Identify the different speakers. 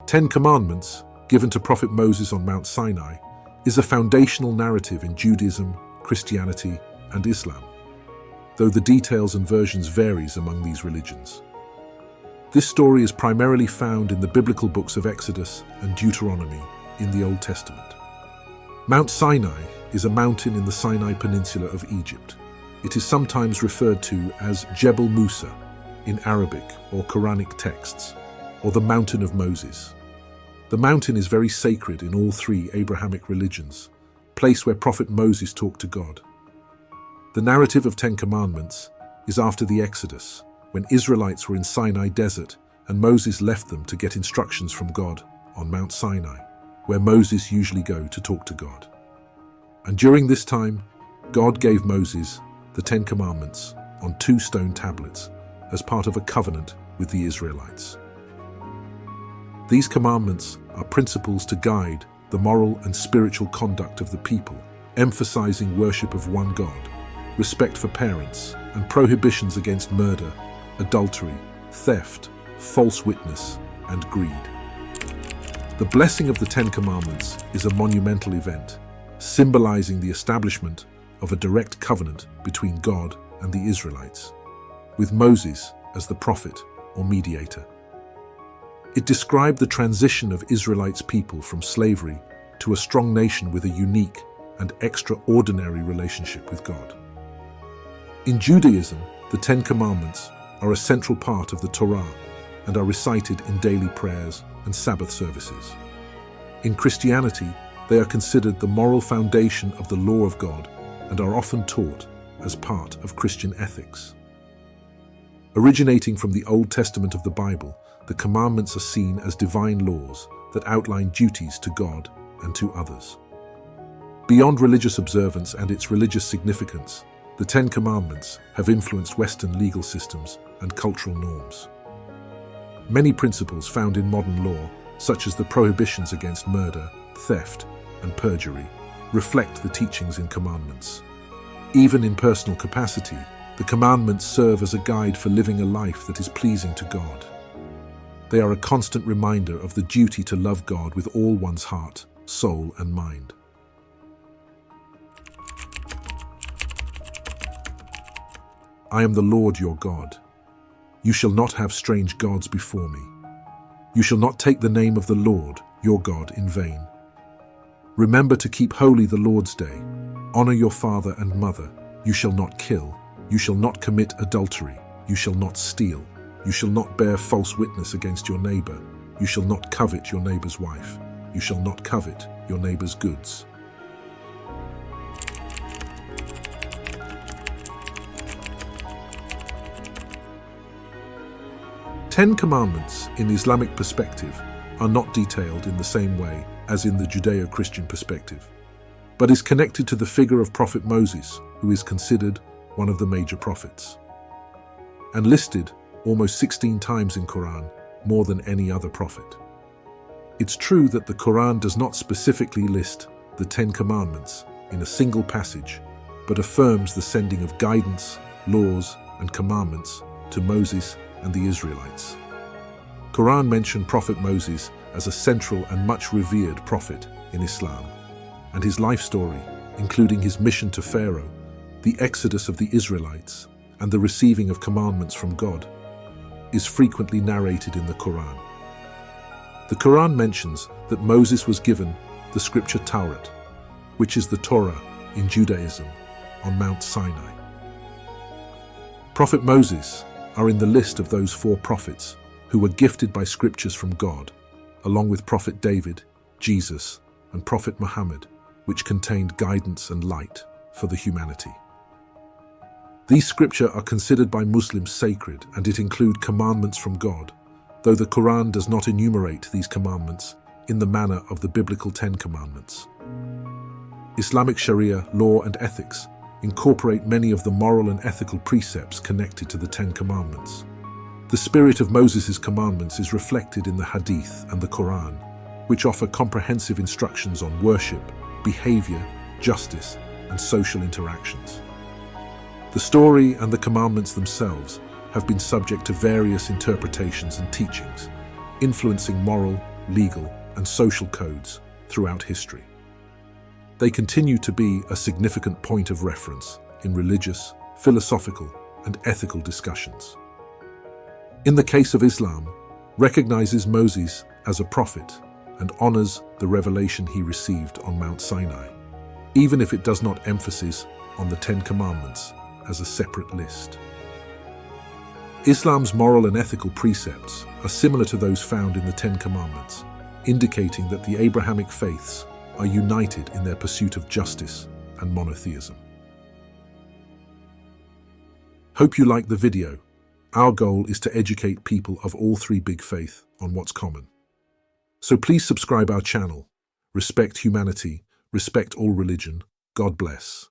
Speaker 1: Ten Commandments, given to Prophet Moses on Mount Sinai, is a foundational narrative in Judaism, Christianity, and Islam, though the details and versions varies among these religions. This story is primarily found in the biblical books of Exodus and Deuteronomy in the Old Testament. Mount Sinai is a mountain in the Sinai Peninsula of Egypt. It is sometimes referred to as Jebel Musa in Arabic or Quranic texts, or the Mountain of Moses. The mountain is very sacred in all three Abrahamic religions, a place where Prophet Moses talked to God. The narrative of Ten Commandments is after the Exodus, when Israelites were in Sinai Desert and Moses left them to get instructions from God on Mount Sinai, where Moses usually goes to talk to God. And during this time, God gave Moses the Ten Commandments on 2 stone tablets as part of a covenant with the Israelites. These commandments are principles to guide the moral and spiritual conduct of the people, emphasizing worship of one God, respect for parents, and prohibitions against murder, adultery, theft, false witness, and greed. The blessing of the Ten Commandments is a monumental event, symbolizing the establishment of a direct covenant between God and the Israelites, with Moses as the prophet or mediator. It described the transition of Israelites' people from slavery to a strong nation with a unique and extraordinary relationship with God. In Judaism, the Ten Commandments are a central part of the Torah and are recited in daily prayers and Sabbath services. In Christianity, they are considered the moral foundation of the law of God and are often taught as part of Christian ethics. Originating from the Old Testament of the Bible, the commandments are seen as divine laws that outline duties to God and to others. Beyond religious observance and its religious significance, the Ten Commandments have influenced Western legal systems and cultural norms. Many principles found in modern law, such as the prohibitions against murder, theft, and perjury, reflect the teachings in commandments. Even in personal capacity, the commandments serve as a guide for living a life that is pleasing to God. They are a constant reminder of the duty to love God with all one's heart, soul, and mind. I am the Lord your God. You shall not have strange gods before me. You shall not take the name of the Lord your God in vain. Remember to keep holy the Lord's day. Honor your father and mother. You shall not kill. You shall not commit adultery. You shall not steal. You shall not bear false witness against your neighbor. You shall not covet your neighbor's wife. You shall not covet your neighbor's goods. Ten Commandments in Islamic perspective are not detailed in the same way as in the Judeo-Christian perspective, but is connected to the figure of Prophet Moses, who is considered one of the major prophets, and listed almost 16 times in Quran, more than any other prophet. It's true that the Quran does not specifically list the Ten Commandments in a single passage, but affirms the sending of guidance, laws, and commandments to Moses and the Israelites. Quran mentioned Prophet Moses as a central and much revered prophet in Islam, and his life story, including his mission to Pharaoh, the exodus of the Israelites, and the receiving of commandments from God, is frequently narrated in the Quran. The Quran mentions that Moses was given the scripture Torah, which is the Torah in Judaism, on Mount Sinai. Prophet Moses are in the list of those 4 prophets who were gifted by scriptures from God, along with Prophet David, Jesus, and Prophet Muhammad, which contained guidance and light for the humanity. These scriptures are considered by Muslims sacred, and it include commandments from God, though the Quran does not enumerate these commandments in the manner of the biblical 10 Commandments. Islamic Sharia law and ethics incorporate many of the moral and ethical precepts connected to the 10 Commandments. The spirit of Moses' commandments is reflected in the Hadith and the Quran, which offer comprehensive instructions on worship, behavior, justice, and social interactions. The story and the commandments themselves have been subject to various interpretations and teachings, influencing moral, legal, and social codes throughout history. They continue to be a significant point of reference in religious, philosophical, and ethical discussions. In the case of Islam, recognizes Moses as a prophet and honors the revelation he received on Mount Sinai, even if it does not emphasize on the Ten Commandments as a separate list. Islam's moral and ethical precepts are similar to those found in the Ten Commandments, indicating that the Abrahamic faiths are united in their pursuit of justice and monotheism. Hope you liked the video. Our goal is to educate people of all three big faiths on what's common. So please subscribe our channel. Respect humanity, respect all religion. God bless.